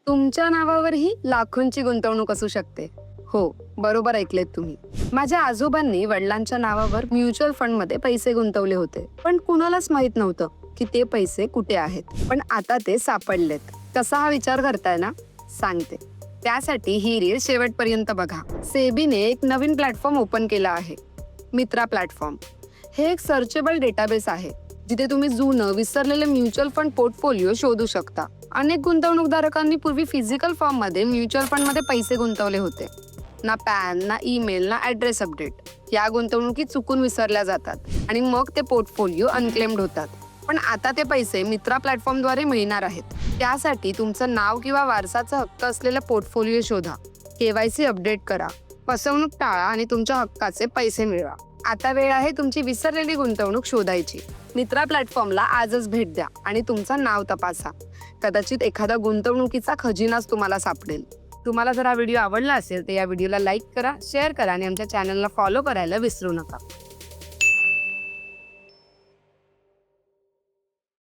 तुमच्या नावावरही लाखोंची गुंतवणूक असू शकते. हो, बरोबर ऐकलेत तुम्ही. माझ्या आजोबांनी वडिलांच्या नावावर म्युच्युअल फंडमध्ये पैसे गुंतवले होते, पण कुणालाच माहित नव्हतं की ते पैसे कुठे आहेत. पण आता ते सापडलेत. कसा हा विचार करताय ना, सांगते. त्यासाठी ही रील शेवटपर्यंत बघा. सेबीने एक नवीन प्लॅटफॉर्म ओपन केला आहे, मित्रा प्लॅटफॉर्म. हे एक सर्चेबल डेटाबेस आहे जिथे तुम्ही जुनं विसरलेले म्युच्युअल फंड पोर्टफोलिओ शोधू शकता. अनेक गुंतवणूकदारांनी पूर्वी फिजिकल फॉर्म मध्ये म्युच्युअल फंड मध्ये पैसे गुंतवले होते. ना पॅन, ना ईमेल, ना ऍड्रेस अपडेट. या गुंतवणुकी चुकून विसरल्या जातात आणि मग ते पोर्टफोलिओ अनक्लेम्ड होतात. पण आता ते पैसे मित्रा प्लॅटफॉर्मद्वारे मिळणार आहेत. त्यासाठी तुमचं नाव किंवा वारसाचा हक्क असलेला पोर्टफोलिओ शोधा, KYC अपडेट करा, फसवणूक टाळा आणि तुमच्या हक्काचे पैसे मिळवा. आता वेळ आहे तुमची विसरलेली गुंतवणूक शोधायची. मित्रा प्लॅटफॉर्मला आजच भेट द्या आणि तुमचं नाव तपासा. कदाचित एखादा गुंतवणुकीचा खजिनाच तुम्हाला सापडेल. तुम्हाला जर हा व्हिडिओ आवडला असेल तर या व्हिडिओला लाईक करा, शेअर करा आणि आमच्या चॅनलला फॉलो करायला विसरू नका.